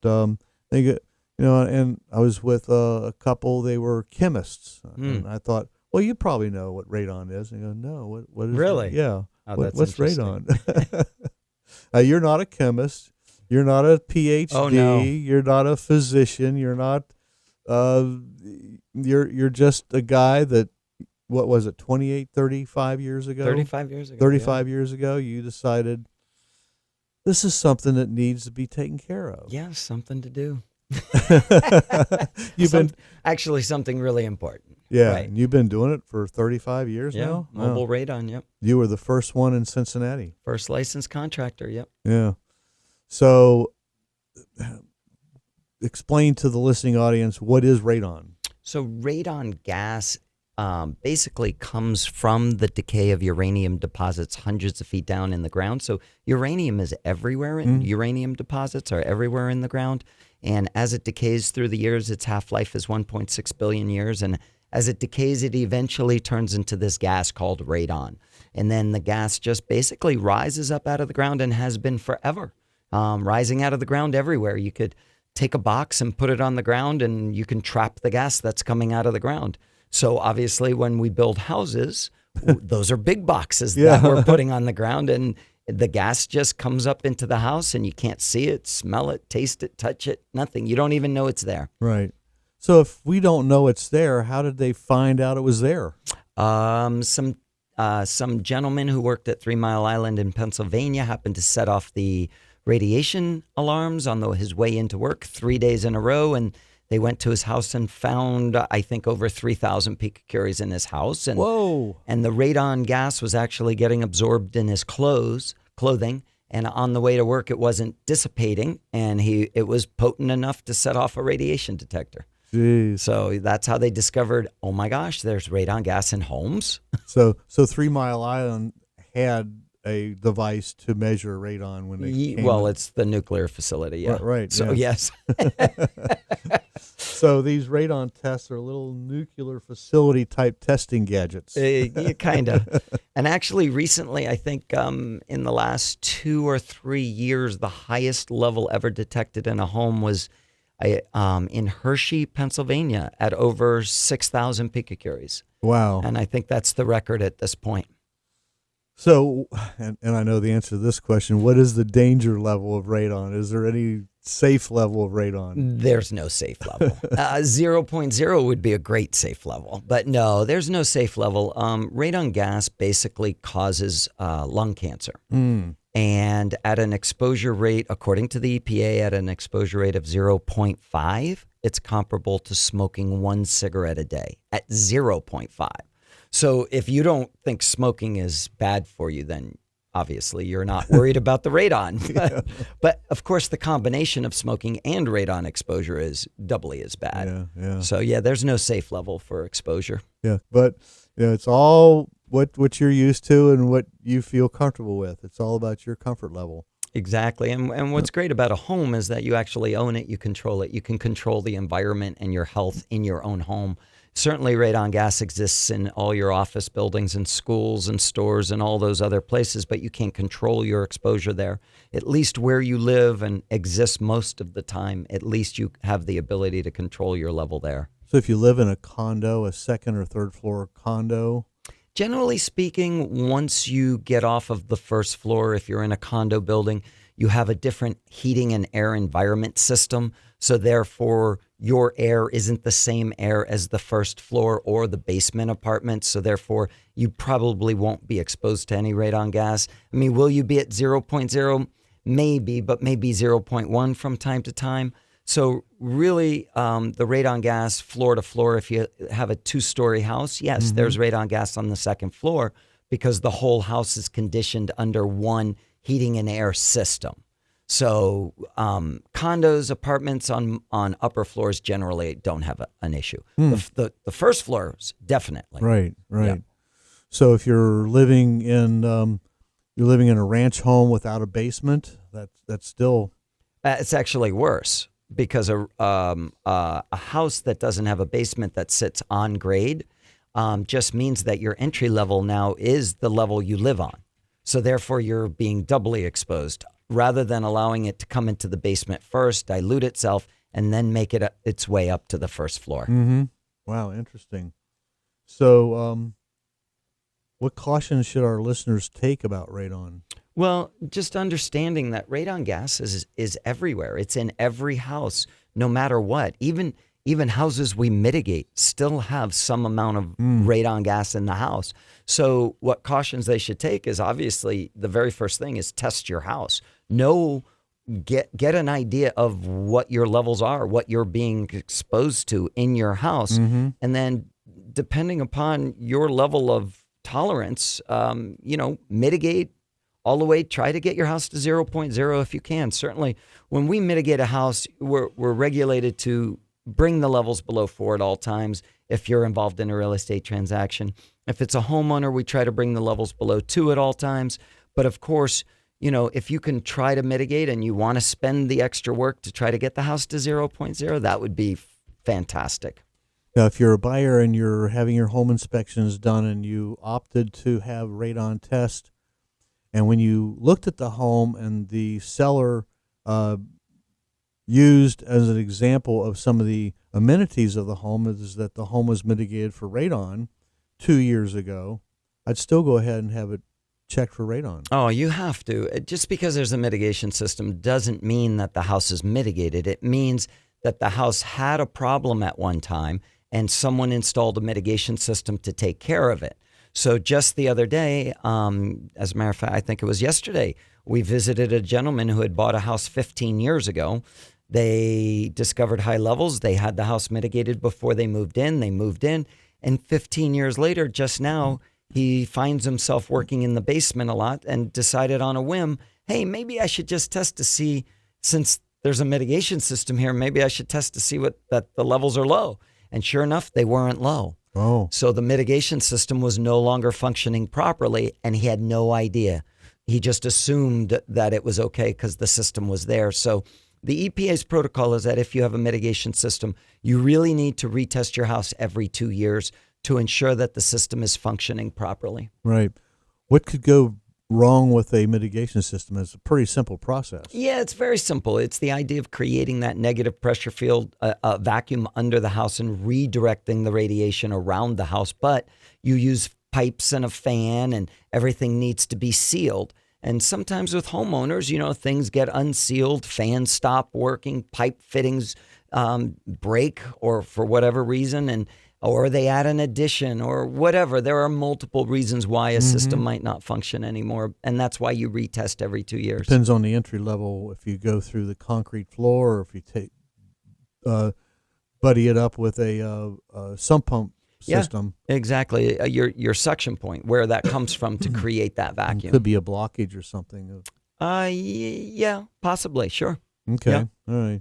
they get, and I was with a couple. They were chemists, and I thought, well, you probably know what radon is. And they go, no, what is Really? Yeah. Oh, What's interesting. radon? You're not a chemist. You're not a PhD. Oh, no. You're not a physician. You're not. You're just a guy that. What was it? 28, 35 years ago. 35 years ago. 35 years ago, you decided this is something that needs to be taken care of. Yeah, something to do. You've been actually something really important. Yeah, Right. and you've been doing it for 35 years now? Mobile Wow. Radon, yep. You were the first one in Cincinnati. First licensed contractor, yep. Yeah. So explain to the listening audience, what is radon? So radon gas basically comes from the decay of uranium deposits hundreds of feet down in the ground. So uranium is everywhere. Uranium deposits are everywhere in the ground. And as it decays through the years, its half-life is 1.6 billion years. And as it decays, it eventually turns into this gas called radon. And then the gas just basically rises up out of the ground and has been forever, rising out of the ground everywhere. You could take a box and put it on the ground and you can trap the gas that's coming out of the ground. So obviously when we build houses, those are big boxes that we're putting on the ground, and the gas just comes up into the house and you can't see it, smell it, taste it, touch it, nothing. You don't even know it's there. Right. So if we don't know it's there, how did they find out it was there? Some gentleman who worked at 3 Mile Island in Pennsylvania happened to set off the radiation alarms on his way into work 3 days in a row, and they went to his house and found, I think, over 3,000 picocuries in his house. And, Whoa. And the radon gas was actually getting absorbed in his clothing. And on the way to work, it wasn't dissipating. And it was potent enough to set off a radiation detector. Jeez. So that's how they discovered, oh my gosh, there's radon gas in homes. So 3 Mile Island had a device to measure radon when they came Well, in. it's the nuclear facility, yeah. Right. So yes. So these radon tests are little nuclear facility type testing gadgets. Yeah, kind of. And actually, recently, I think in the last 2 or 3 years, the highest level ever detected in a home was in Hershey, Pennsylvania, at over 6,000 picocuries. Wow. And I think that's the record at this point. So, and I know the answer to this question, what is the danger level of radon? Is there any safe level of radon? There's no safe level. 0.0 would be a great safe level, but no, there's no safe level. Radon gas basically causes lung cancer. And at an exposure rate, according to the EPA, at an exposure rate of 0.5, it's comparable to smoking 1 cigarette a day at 0.5. So if you don't think smoking is bad for you, then obviously you're not worried about the radon. But of course, the combination of smoking and radon exposure is doubly as bad. Yeah. So yeah, there's no safe level for exposure. Yeah, but it's all what you're used to and what you feel comfortable with. It's all about your comfort level. Exactly. And what's great about a home is that you actually own it, you control it. You can control the environment and your health in your own home. Certainly radon gas exists in all your office buildings and schools and stores and all those other places, but you can't control your exposure there. At least where you live and exist most of the time, at least you have the ability to control your level there. So if you live in a condo, a second or third floor condo? Generally speaking, once you get off of the first floor, if you're in a condo building, you have a different heating and air environment system. So therefore, your air isn't the same air as the first floor or the basement apartment. So therefore, you probably won't be exposed to any radon gas. I mean, will you be at 0.0? Maybe, but maybe 0.1 from time to time. So really, the radon gas floor to floor, if you have a 2-story house, yes, there's radon gas on the second floor because the whole house is conditioned under one heating and air system. So condos, apartments on upper floors generally don't have an issue. The first floors, definitely. Right. Yeah. So if you're living in a ranch home without a basement, that's still It's actually worse because a house that doesn't have a basement that sits on grade just means that your entry level now is the level you live on. So therefore, you're being doubly exposed. rather than allowing it to come into the basement first, dilute itself, and then make it its way up to the first floor. Mm-hmm. Wow, interesting. So, what cautions should our listeners take about radon? Well, just understanding that radon gas is everywhere. It's in every house, no matter what. Even houses we mitigate still have some amount of radon gas in the house. So what cautions they should take is, obviously, the very first thing is test your house. Get an idea of what your levels are, what you're being exposed to in your house. And then depending upon your level of tolerance, mitigate all the way. Try to get your house to 0.0 if you can. Certainly, when we mitigate a house, we're regulated to bring the levels below 4 at all times if you're involved in a real estate transaction. If it's a homeowner, we try to bring the levels below 2 at all times. But of course, if you can try to mitigate and you want to spend the extra work to try to get the house to 0.0, that would be fantastic. Now, if you're a buyer and you're having your home inspections done and you opted to have radon test, and when you looked at the home and the seller used as an example of some of the amenities of the home is that the home was mitigated for radon 2 years ago, I'd still go ahead and have it checked for radon. Oh, you have to. Just because there's a mitigation system doesn't mean that the house is mitigated. It means that the house had a problem at one time and someone installed a mitigation system to take care of it. So just the other day, as a matter of fact, I think it was yesterday, we visited a gentleman who had bought a house 15 years ago. They discovered high levels. They had the house mitigated before they moved in. They moved in. And 15 years later, just now, he finds himself working in the basement a lot and decided on a whim, hey, maybe I should just test to see, since there's a mitigation system here, maybe I should test to see that the levels are low. And sure enough, they weren't low. Oh. So the mitigation system was no longer functioning properly, and he had no idea. He just assumed that it was okay because the system was there. So the EPA's protocol is that if you have a mitigation system, you really need to retest your house every 2 years to ensure that the system is functioning properly. Right. What could go wrong with a mitigation system? It's a pretty simple process. Yeah, it's very simple. It's the idea of creating that negative pressure field, a vacuum under the house and redirecting the radiation around the house. But you use pipes and a fan, and everything needs to be sealed. And sometimes with homeowners, things get unsealed, fans stop working, pipe fittings break, or for whatever reason, or they add an addition or whatever. There are multiple reasons why a system might not function anymore, and that's why you retest every 2 years. Depends on the entry level. If you go through the concrete floor, or if you take buddy it up with a sump pump system. Yeah, exactly. Your suction point, where that comes from to create that vacuum. It could be a blockage or something. Yeah, possibly. Sure. Okay. Yeah. All right.